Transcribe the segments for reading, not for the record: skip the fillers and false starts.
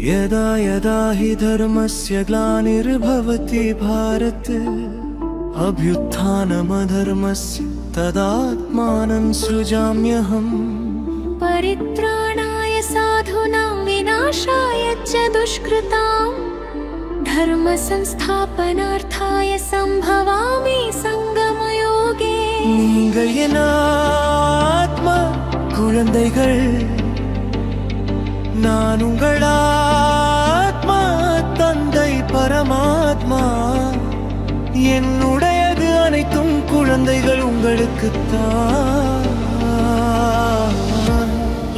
यदा यदा हि धर्मस्य ग्लानिर्भवति भारत अभ्युत्थानमधर्मस्य तदात्मानं सृजाम्यहम्। परित्राणाय साधूनां विनाशाय च दुष्कृतां धर्म संस्थापनार्थाय संभवामि संगमयोगे। நீங்கள் என் ஆத்மா குழந்தைகள், நான் உங்கள் ஆத்மா தந்தை பரமாத்மா. என்னுடையது அனைத்தும் குழந்தைகள் உங்களுக்குத்தான்.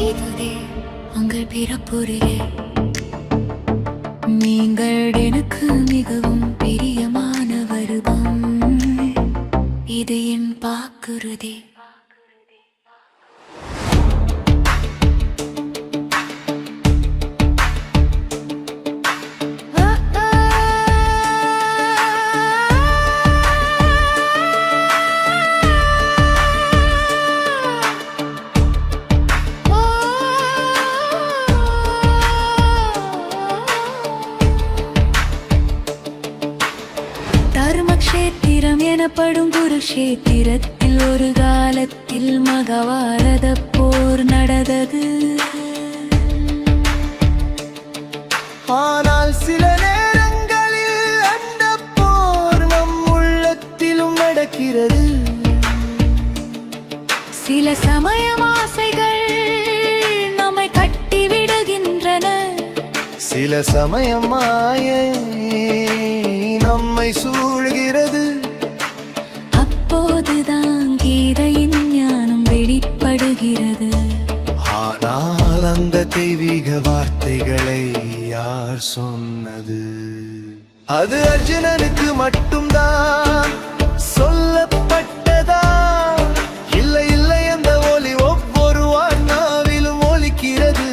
இதுவே உங்கள் பிறப்புரியே, நீங்கள் எனக்கு மிகவும் பிரியமான வருபம். இது என் வாக்குறுதி. தர்மக்ஷேத்திரம் எனப்படும் குருக்ஷேத்திரத்தில் ஒரு காலத்தில் மகாபாரத போர் நடந்தது. ஆனால் சில நேரங்களில் அந்த போர் நம் உள்ளத்திலும் நடக்கிறது. சில சமயம் ஆசைகள் நம்மை கட்டி விடுகின்றன. சில சமயம் மாயை நம்மை சூழ்கிறது. அப்போதுதான் கீதையின் ஞானம் வெளிப்படுகிறது. ஆனால் அந்த தெய்வீக வார்த்தைகளை யார் சொன்னது? அது அர்ஜுனனுக்கு மட்டும்தான் சொல்லப்பட்டதா? இல்லை இல்லை, அந்த ஒலி ஒவ்வொரு ஆன்மாவிலும் ஒலிக்கிறது.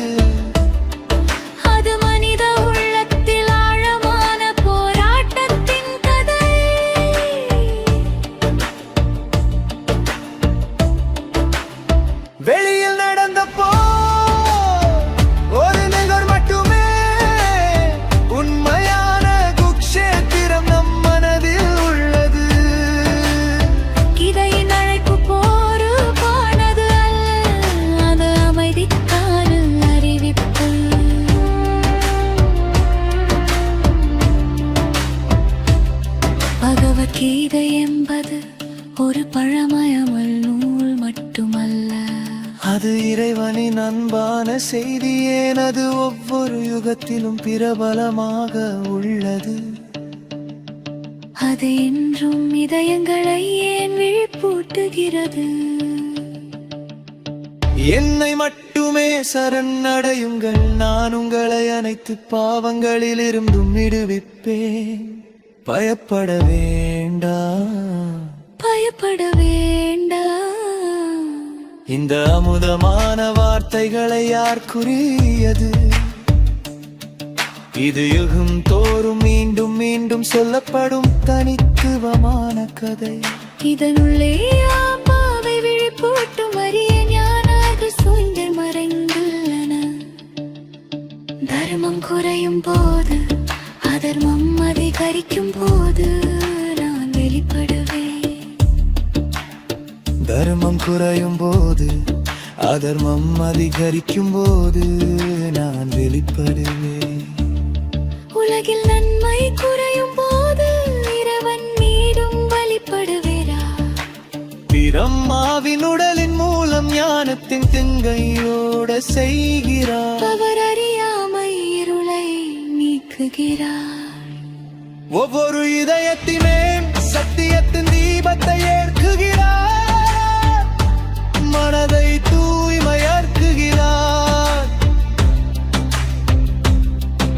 அது மனித உள்ளத்தில் ஆழமான போராட்டத்தின் கதை. வெளியில் நடந்த போர் ஒரு நிகழ் மட்டுமே. உண்மையான குருக்ஷேத்திரம் நம் மனதில் உள்ளது. கீதையின் அழைப்பு போருக்கானது அல்ல, அது அமைதிக்கான அறிவிப்பு. பகவத்கீதை என்பது ஒரு பழமையமல் நூல் மட்டுமல்ல. அது இறைவனின் அன்பான செய்தி. ஏன் அது ஒவ்வொரு யுகத்திலும் பிரபலமாக உள்ளது. அது என்றும் இதயங்களை ஏன் விழிப்பூட்டுகிறது? என்னை மட்டுமே சரணடையுங்கள், நான் உங்களை அனைத்து பாவங்களிலிருந்தும் விடுவிப்பேன். பயப்பட வேண்டாம், பயப்பட வேண்டாம். இந்த அமுதமான வார்த்தைகளை யார் கூறியது? இது யுகம் தோறும் மீண்டும் மீண்டும் சொல்லப்படும் தனித்துவமான கதை. இதனுள்ளே ஆன்மாவை விழிப்பூட்டும் அரிய ஞானங்கள் சூழ்ந்து மறைந்துள்ளன. தர்மம் குறையும் போது, அதர்மம் அதிகரிக்கும் போது நான் வெளிப்படுவேன். தர்மம் குறையும் போது, அதர்மம் அதிகரிக்கும் போது நான் வெளிப்படுவேன். உலகில் நன்மை குறையும் போது இறைவன் மீண்டும் வழிபடுவேரா? பிரம்மாவின் உடலின் மூலம் ஞானத்தின் திங்கையோட செய்கிறார். அவர் அறியாமை இருளை நீக்குகிறார். ஒவ்வொரு இதயத்திலே சத்தியத்தின் தீபத்தை ஏற்குகிறார். மனதை தூய்மையாக்குகிறார்.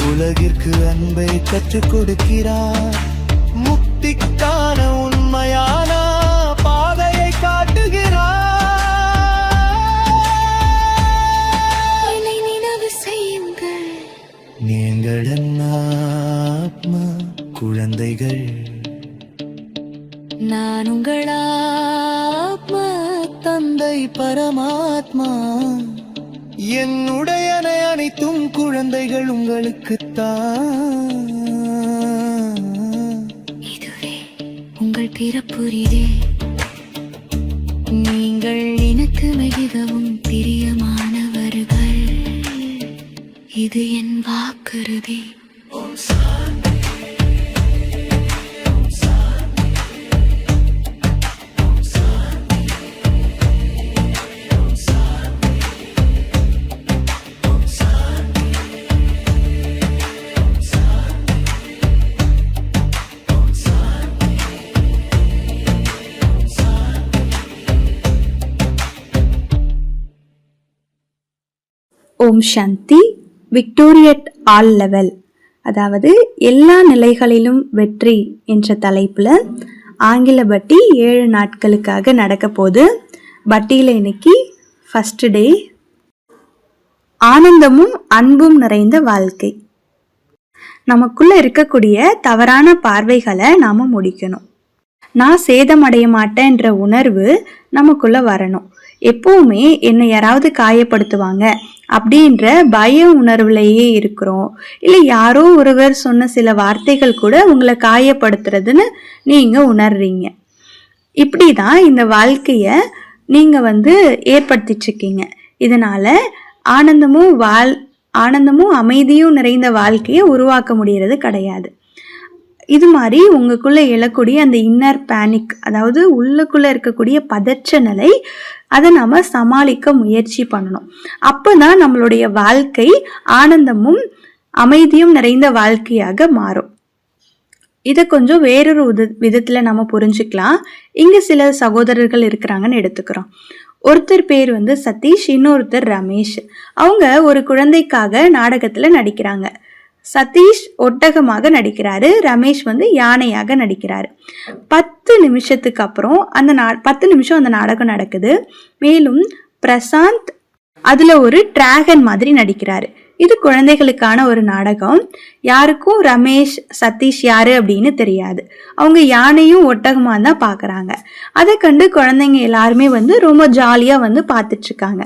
உலகிற்கு அன்பை கற்றுக் கொடுக்கிறார். முக்திக்கான உண்மையான பாதையை காட்டுகிறார். என்னை நினைவு செய்யுங்கள், நீங்கள் என் ஆத்மா குழந்தைகள். நான் உங்கள் தந்தை பரமாத்மா. என்னுடையனை அனைத்தும் குழந்தைகள் உங்களுக்குத்தான். இதுவே உங்கள் பிறப்புரிதே, நீங்கள் எனக்கு மிகவும் பிரியமானவர்கள். இது என் வாக்குறுதி. ஓம் சாந்தி. விக்டோரியட் ஆல் லெவல், அதாவது எல்லா நிலைகளிலும் வெற்றி என்ற தலைப்பில் ஆங்கில பட்டி 7 நாட்களுக்காக நடக்க போகுது. பட்டியில் இன்னைக்கு ஃபர்ஸ்ட் டே, ஆனந்தமும் அன்பும் நிறைந்த வாழ்க்கை. நமக்குள்ள இருக்கக்கூடிய தவறான பார்வைகளை நாம முடிக்கணும். நான் சேதமடைய மாட்டேன்ற உணர்வு நமக்குள்ள வரணும். எப்பவுமே என்னை யாராவது காயப்படுத்துவாங்க அப்படின்ற பய உணர்வுலையே இருக்கிறோம். இல்லை யாரோ ஒருவர் சொன்ன சில வார்த்தைகள் கூட உங்களை காயப்படுத்துறதுன்னு நீங்க உணர்றீங்க. இப்படிதான் இந்த வாழ்க்கைய நீங்க ஏற்படுத்திட்டு இருக்கீங்க. இதனால ஆனந்தமும் அமைதியும் நிறைந்த வாழ்க்கையை உருவாக்க முடியறது கிடையாது. இது மாதிரி உங்களுக்குள்ள எழக்கூடிய அந்த இன்னர் பேனிக், அதாவது உள்ளுக்குள்ள இருக்கக்கூடிய பதற்ற நிலை, அதை நாம சமாளிக்க முயற்சி பண்ணணும். அப்பதான் நம்மளுடைய வாழ்க்கை ஆனந்தமும் அமைதியும் நிறைந்த வாழ்க்கையாக மாறும். இதை கொஞ்சம் வேறொரு விதத்துல நம்ம புரிஞ்சுக்கலாம். இங்க சில சகோதரர்கள் இருக்கிறாங்கன்னு எடுத்துக்கிறோம். ஒருத்தர் பேர் சதீஷ், இன்னொருத்தர் ரமேஷ். அவங்க ஒரு குழந்தைக்காக நாடகத்துல நடிக்கிறாங்க. சதீஷ் ஒட்டகமாக நடிக்கிறாரு, ரமேஷ் யானையாக நடிக்கிறாரு. 10 நிமிஷத்துக்கு அப்புறம் 10 நிமிஷம் அந்த நாடகம் நடக்குது. மேலும் பிரசாந்த் அதுல ஒரு டிராகன் மாதிரி நடிக்கிறாரு. இது குழந்தைகளுக்கான ஒரு நாடகம். யாருக்கும் ரமேஷ் சதீஷ் யாரு அப்படின்னு தெரியாது. அவங்க யானையும் ஒட்டகமா தான் பாக்குறாங்க. அதை கண்டு குழந்தைங்க எல்லாருமே ரொம்ப ஜாலியா பார்த்துட்டு இருக்காங்க.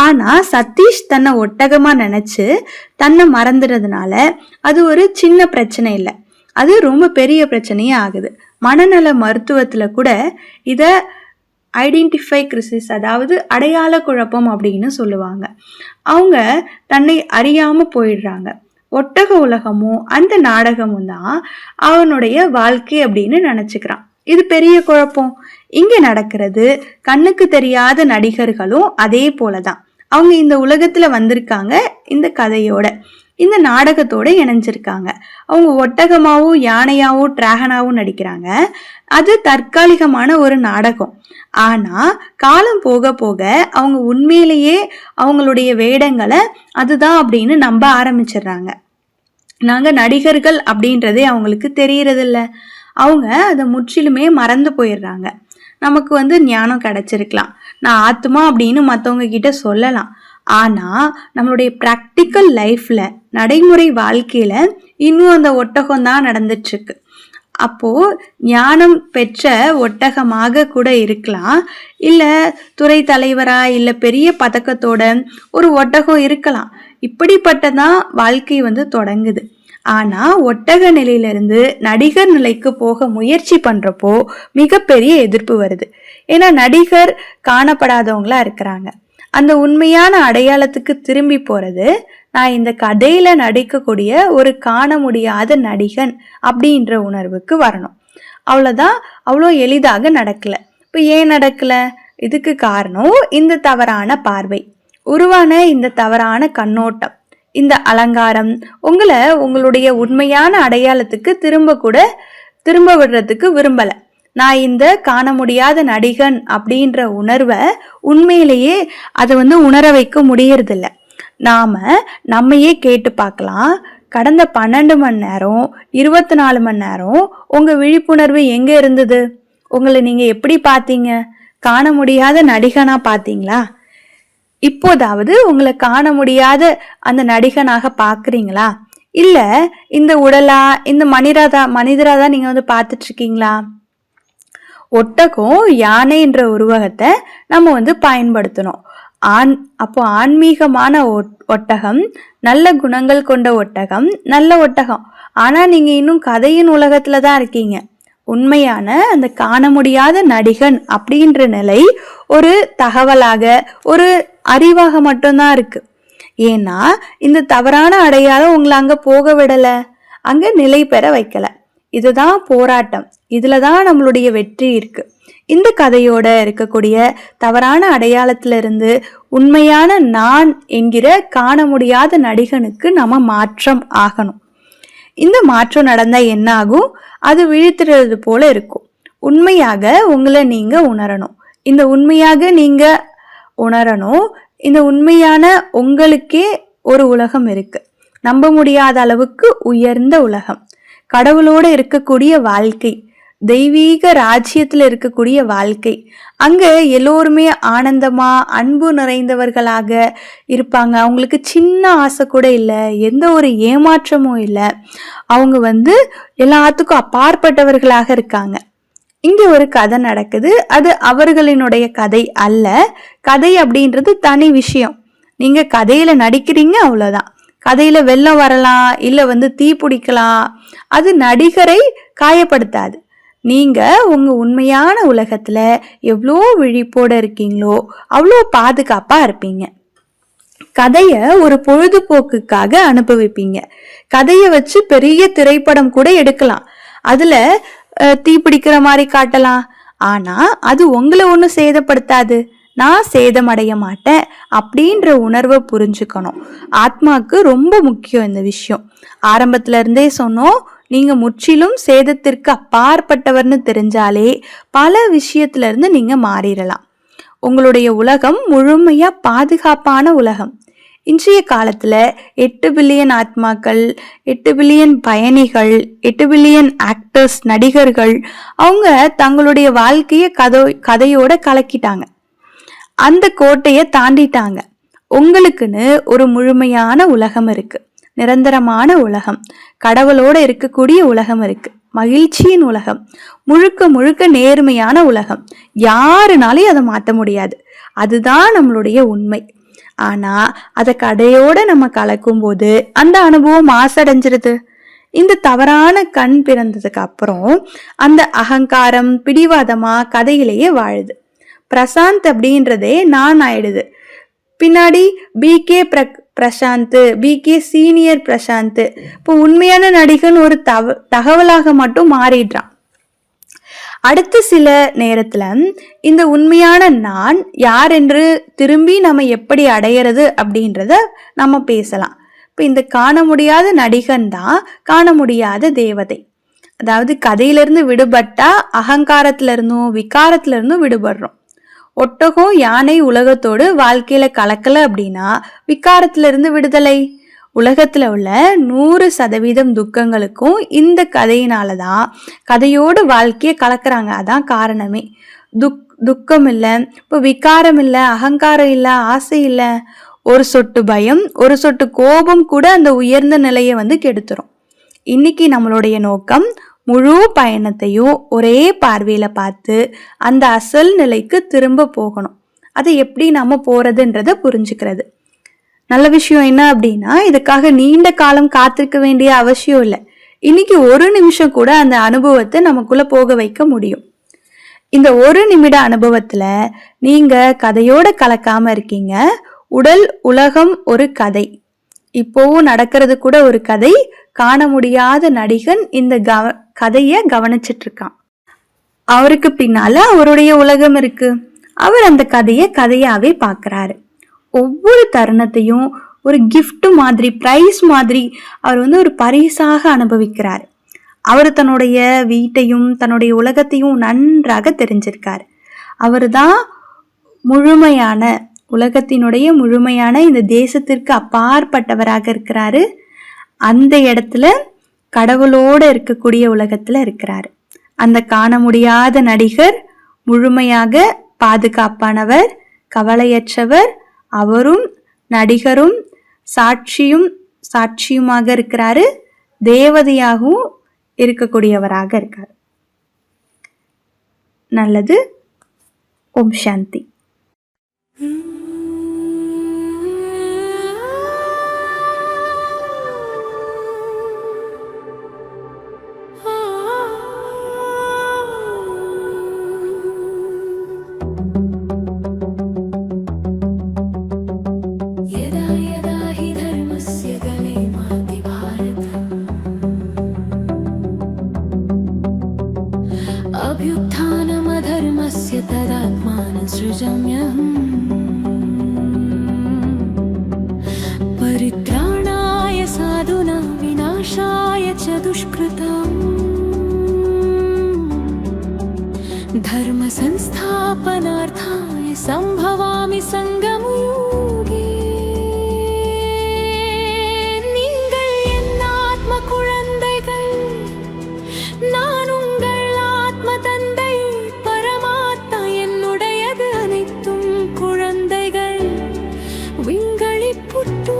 ஆனா சதீஷ் தன்னை ஒட்டகமா நினைச்சு தன்னை மறந்துறதுனால அது ஒரு சின்ன பிரச்சனை இல்லை, அது ரொம்ப பெரிய பிரச்சனையே ஆகுது. மனநல மருத்துவத்துல கூட இத ஐடென்டிஃபை கிரைசிஸ், அதாவது அடையாள குழப்பம் அப்படின்னு சொல்லுவாங்க. அவங்க தன்னை அறியாம போயிடுறாங்க. ஒட்டக உலகமும் அந்த நாடகமும் தான் அவனுடைய வாழ்க்கை அப்படின்னு நினைச்சுக்கிறான். இது பெரிய குழப்பம். இங்க நடக்கிறது கண்ணுக்கு தெரியாத நடிகர்களும் அதே போலதான். அவங்க இந்த உலகத்துல வந்திருக்காங்க, இந்த கதையோட இந்த நாடகத்தோட இணைஞ்சிருக்காங்க. அவங்க ஒட்டகமாவும் யானையாவும் டிராகனாவும் நடிக்கிறாங்க. அது தற்காலிகமான ஒரு நாடகம். ஆனா காலம் போக போக அவங்க உண்மையிலேயே அவங்களுடைய வேடங்களை அதுதான் அப்படின்னு நம்ப ஆரம்பிச்சிடுறாங்க. நாங்க நடிகர்கள் அப்படின்றதே அவங்களுக்கு தெரியறதில்ல. அவங்க அதை முற்றிலுமே மறந்து போயிடுறாங்க. நமக்கு ஞானம் கிடைச்சிருக்கலாம், நான் ஆத்மா அப்படின்னு மற்றவங்க கிட்ட சொல்லலாம். ஆனா நம்மளுடைய பிராக்டிக்கல் லைஃப்ல, நடைமுறை வாழ்க்கையில இன்னும் அந்த ஒட்டகம் தான் நடந்துட்டு இருக்கு. அப்போ ஞானம் பெற்ற ஒட்டகமாக கூட இருக்கலாம், இல்ல துறை தலைவரா இல்ல பெரிய பதக்கத்தோட ஒரு ஒட்டகம் இருக்கலாம். இப்படிப்பட்டதான் வாழ்க்கை தொடங்குது. ஆனா ஒட்டக நிலையிலிருந்து நடிகர் நிலைக்கு போக முயற்சி பண்றப்போ மிகப்பெரிய எதிர்ப்பு வருது. ஏன்னா நடிகர் காணப்படாதவங்களா இருக்கிறாங்க. அந்த உண்மையான அடையாளத்துக்கு திரும்பி போறது, நான் இந்த கதையில நடிக்கக்கூடிய ஒரு காண முடியாத நடிகன் அப்படின்ற உணர்வுக்கு வரணும். அவ்வளவுதான். அவ்வளோ எளிதாக நடக்கல. இப்ப ஏன் நடக்கல? இதுக்கு காரணம் இந்த தவறான பார்வை, உருவான இந்த தவறான கண்ணோட்டம், இந்த அலங்காரம் உங்களை உங்களுடைய உண்மையான அடையாளத்துக்கு திரும்ப விடுறதுக்கு விரும்பல. நான் இந்த காண முடியாத நடிகன் அப்படின்ற உணர்வை உண்மையிலேயே அதை உணர வைக்க முடியறதில்ல. நம்மையே கேட்டு பார்க்கலாம். கடந்த 12 மணி நேரம் 24 மணி நேரம் உங்க விழிப்புணர்வு எங்க இருந்தது? உங்களை நீங்க எப்படி பார்த்தீங்க? காண முடியாத நடிகனா பார்த்தீங்களா? இப்போதாவது உங்களை காண முடியாத அந்த நடிகனாக பார்க்குறீங்களா? இல்ல இந்த உடலா, இந்த மனிதராதான் நீங்க பார்த்துட்டு இருக்கீங்களா? ஒட்டகம் யானை என்ற உருவகத்தை நம்ம பயன்படுத்தணும். அப்போ ஆன்மீகமான ஒட்டகம், நல்ல குணங்கள் கொண்ட ஒட்டகம், நல்ல ஒட்டகம். ஆனா நீங்க இன்னும் கதையின் உலகத்துல தான் இருக்கீங்க. உண்மையான அந்த காண முடியாத நடிகன் அப்படின்ற நிலை ஒரு தகவலாக, ஒரு அறிவாக மட்டும்தான் இருக்கு. ஏன்னா இந்த தவறான அடையாளம் உங்களை அங்க போக விடல, அங்க நிலை பெற வைக்கல. இதுதான் போராட்டம். இதுலதான் நம்மளுடைய வெற்றி இருக்கு. இந்த கதையோட இருக்கக்கூடிய தவறான அடையாளத்திலிருந்து உண்மையான நான் என்கிற காண முடியாத நடிகனுக்கு நம்ம மாற்றம் ஆகணும். இந்த மாற்றம் நடந்தா என்ன ஆகும்? அது விழித்துறது போல இருக்கும். உண்மையாக உங்களை நீங்க உணரணும். இந்த உண்மையாக நீங்க உணரணும். இந்த உண்மையான உங்களுக்கே ஒரு உலகம் இருக்கு. நம்ப முடியாத அளவுக்கு உயர்ந்த உலகம், கடவுளோட இருக்கக்கூடிய வாழ்க்கை, தெய்வீக ராஜ்யத்துல இருக்கக்கூடிய வாழ்க்கை. அங்க எல்லோருமே ஆனந்தமா அன்பு நிறைந்தவர்களாக இருப்பாங்க. அவங்களுக்கு சின்ன ஆசை கூட இல்லை, எந்த ஒரு ஏமாற்றமும் இல்லை. அவங்க எல்லாத்துக்கும் அப்பாற்பட்டவர்களாக இருக்காங்க. இங்க ஒரு கதை நடக்குது. அது அவர்களினுடைய கதை அல்ல. கதை அப்படின்றது தனி விஷயம். நீங்க கதையில நடிக்கிறீங்க, அவ்வளவுதான். கதையில வெள்ளம் வரலாம், இல்ல தீ பிடிக்கலாம். அது நடிகரை காயப்படுத்தாது. நீங்க உங்க உண்மையான உலகத்துல எவ்வளோ விழிப்போட இருக்கீங்களோ அவ்வளோ பாதுகாப்பா இருப்பீங்க. கதைய ஒரு பொழுதுபோக்குக்காக அனுபவிப்பீங்க. கதையை வச்சு பெரிய திரைப்படம் கூட எடுக்கலாம். அதுல தீ பிடிக்கிற மாதிரி காட்டலாம். ஆனா அது உங்களை ஒன்றும் சேதப்படுத்தாது. நான் சேதமடைய மாட்டேன் அப்படின்ற உணர்வை புரிஞ்சுக்கணும். ஆத்மாக்கு ரொம்ப முக்கியம் இந்த விஷயம். ஆரம்பத்துல இருந்தே சொன்னோம், நீங்க முற்றிலும் சேதத்திற்கு அப்பாற்பட்டவர்னு தெரிஞ்சாலே பல விஷயத்துல இருந்து நீங்க மாறிடலாம். உங்களுடைய உலகம் முழுமையா பாதுகாப்பான உலகம். இன்றைய காலத்துல 8 பில்லியன் ஆத்மாக்கள், 8 பில்லியன் பயணிகள், 8 பில்லியன் ஆக்டர்ஸ், நடிகர்கள், அவங்க தங்களுடைய வாழ்க்கைய கதையோட கலக்கிட்டாங்க. அந்த கோட்டையை தாண்டிட்டாங்க. உங்களுக்குன்னு ஒரு முழுமையான உலகம் இருக்கு, நிரந்தரமான உலகம், கடவுளோட இருக்கக்கூடிய உலகம் இருக்கு, மகிழ்ச்சியின் உலகம், முழுக்க முழுக்க நேர்மையான உலகம். யாருனாலையும் அதை மாற்ற முடியாது. அதுதான் நம்மளுடைய உண்மை. ஆனா அதை கடையோட நம்ம கலக்கும் போது அந்த அனுபவம் மாசடைஞ்சிருது. இந்த தவறான கண் பிறந்ததுக்கு அப்புறம் அந்த அகங்காரம் பிடிவாதமா கதையிலேயே வாழுது. பிரசாந்த் அப்படின்றதே நான் ஆயிடுது. பின்னாடி P K Prashanth, P K senior Prashanth. இப்போ உண்மையான நடிகன் ஒரு தகவலாக மட்டும் மாறிடுறான். அடுத்த சில நேரத்துல இந்த உண்மையான நான் யார் என்று திரும்பி நம்ம எப்படி அடையிறது அப்படின்றத நம்ம பேசலாம். இப்போ இந்த காண முடியாத நடிகன் தான் காண முடியாத தேவதை. அதாவது கதையிலிருந்து விடுபட்டா அகங்காரத்துல இருந்தும் விகாரத்துல இருந்தும் விடுபடுறோம். ஒட்டகம் யானை உலகத்தோடு வாழ்க்கையில கலக்கல அப்படின்னா விகாரத்துல இருந்து விடுதலை. உலகத்துல உள்ள 100% துக்கங்களுக்கும் இந்த கதையினாலதான் கதையோடு வாழ்க்கைய கலக்குறாங்க. அதான் காரணமே. துக்கம் இல்லை, இப்போ விகாரம் இல்லை, அகங்காரம் இல்லை, ஆசை இல்லை, ஒரு சொட்டு பயம், ஒரு சொட்டு கோபம் கூட அந்த உயர்ந்த நிலையை கெடுத்துரும். இன்னைக்கு நம்மளுடைய நோக்கம் முழு பயணத்தையும் ஒரே பார்வையில பார்த்து அந்த அசல் நிலைக்கு திரும்ப போகணும். அதை எப்படி நம்ம போறதுன்றத புரிஞ்சுக்கிறது. நல்ல விஷயம் என்ன அப்படின்னா, இதுக்காக நீண்ட காலம் காத்திருக்க வேண்டிய அவசியம் இல்லை. இன்னைக்கு ஒரு நிமிஷம் கூட அந்த அனுபவத்தை நமக்குள்ள போக வைக்க முடியும். இந்த ஒரு நிமிட அனுபவத்துல நீங்க கதையோட கலக்காம இருக்கீங்க. உடல் உலகம் ஒரு கதை, இப்போவும் நடக்கிறது கூட ஒரு கதை. காண முடியாத நடிகன் இந்த கதைய கவனிச்சிட்டு இருக்கான். அவருக்கு பின்னால அவருடைய உலகம் இருக்கு. அவர் அந்த கதையாவே பாக்குறாரு. ஒவ்வொரு தருணத்தையும் ஒரு கிஃப்ட் மாதிரி, பிரைஸ் மாதிரி அவர் ஒரு பரிசாக அனுபவிக்கிறார். அவர் தன்னுடைய வீட்டையும் தன்னுடைய உலகத்தையும் நன்றாக தெரிஞ்சிருக்காரு. அவர் தான் முழுமையான உலகத்தினுடைய முழுமையான இந்த தேசத்திற்கு அப்பாற்பட்டவராக இருக்கிறாரு. அந்த இடத்துல கடவுளோட இருக்கக்கூடிய உலகத்துல இருக்கிறாரு. அந்த காண முடியாத நடிகர் முழுமையாக பாதுகாப்பானவர், கவலையற்றவர். அவரும் நடிகரும் சாட்சியுமாக இருக்கிறாரு, தேவதையாகவும் இருக்கக்கூடியவராக இருக்கார். நல்லது. ஓம் சாந்தி. तदा हि धर्मस्य गले माति भारत अभ्युत्थानमधर्मस्य तदात्मानं सृजाम्यहम् परित्राणाय साधूनां विनाशाय च दुष्कृताम् धर्म संस्थापनार्थाय संभवामि संगमयुगे நீங்கள் என் ஆத்ம குழந்தைகள் நான் உங்கள் ஆத்ம தந்தை பரமாத்மா என்னுடையது அனைத்தும் குழந்தைகள் விங்களி புட்டு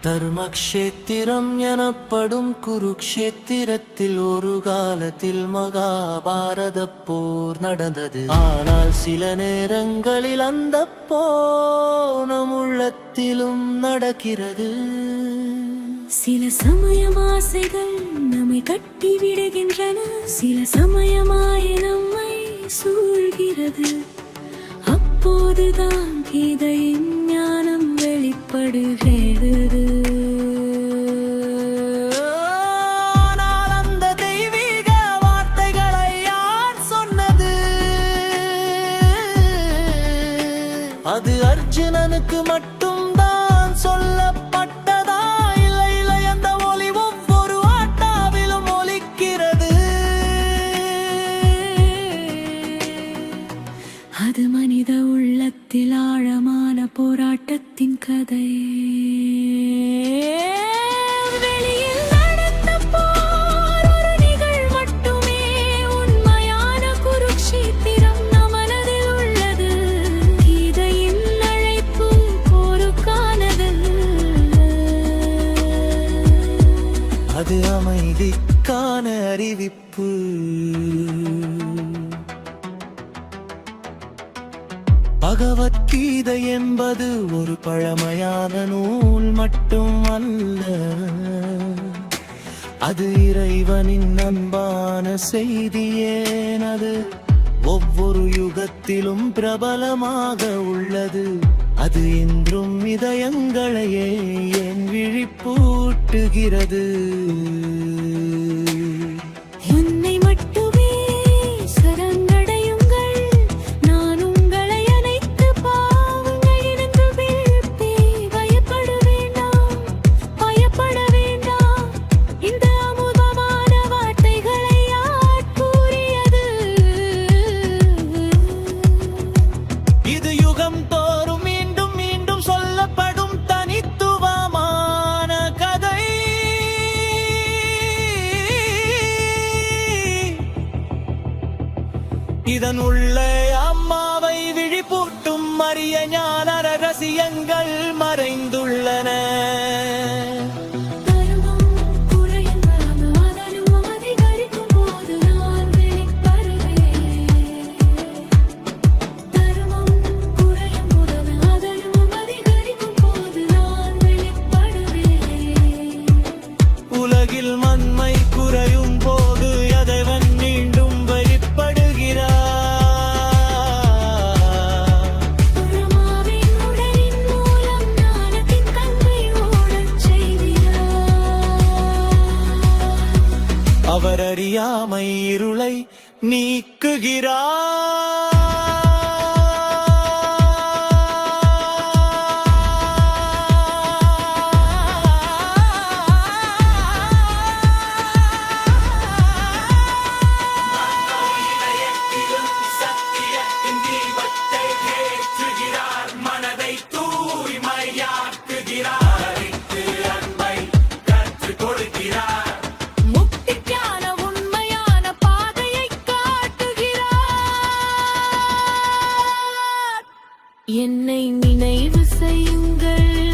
தர்மக்ஷேத்திரம் எனப்படும் குருக்ஷேத்திரத்தில் ஒரு காலத்தில் மகாபாரத போர் நடந்தது. ஆனால் சில நேரங்களில் அந்த போர் நம் உள்ளத்திலும் நடக்கிறது. சில சமயம் ஆசைகள் நம்மை கட்டி விடுகின்றன, சில சமயமாய் நம்மை சூழ்கிறது. அப்போதுதான் கீதையின் ஞானம் வெளிப்படுகிறது. ஆனால் அந்த தெய்வீக வார்த்தைகளை யார் சொன்னது? அது அர்ஜுனனுக்கு மட்டும்தான் சொல்லப்பட்டதா? இல்லை இல்லை, அந்த ஒலி ஒவ்வொரு ஆட்டாவிலும் ஒலிக்கிறது. அது மனித உள்ளத்தில் ஆழமான போராட்டத்தின் கதை. வெளியில் நடந்த போர் ஒரு நிகழ்வு மட்டுமே, உண்மையான குருக்ஷேத்திரம் நம் மனதில் உள்ளது. கீதையின் அழைப்பு போருக்கானது. அது அமைதிக்கான அறிவிப்பு. பகவத்கீதை என்பது ஒரு பழமையான நூல் மட்டும் அல்ல, அது இறைவனின் அன்பான செய்தியேன். அது ஒவ்வொரு யுகத்திலும் பிரபலமாக உள்ளது. அது இன்றும் இதயங்களையே என் விழிப்பூட்டுகிறது. என்னை மட்டுமே சரணடையுங்கள், நான் உங்களை அனைத்து பாவங்களிலிருந்து விடுவிப்பேன். பயப்பட வேண்டாம், பயப்பட வேண்டாம். இந்த அமுதமான வார்த்தைகளை யார் கூறியது? இது யுகம் தோறும் மீண்டும் மீண்டும் சொல்லப்படும் தனித்துவமான கதை. இதன் உள்ளே அம்மாவை விழிப்பூட்டும் அரிய ஞான ரகசியங்கள் மறைந்துள்ளன. தர்மம் குறையும் அதர்மம் அதிகரிக்கும் போது நான் வெளிப்படுவேன். தர்மம் குறையும் போது அதர்மம் அதிகரிக்கும் போது நான் வெளிப்படுவேன். உலகில் மண்மை குறையும் போது எதைவன் மீண்டும் வெளிப்படுகிறார். பிரம்மாவின் உடலின் மூலம் ஞானத்தின் கங்கை ஓடச் செய்கிறார். அவர் அறியாமை இருளை நீக்குகிறார். என்னை நினைவு செய்யுங்கள்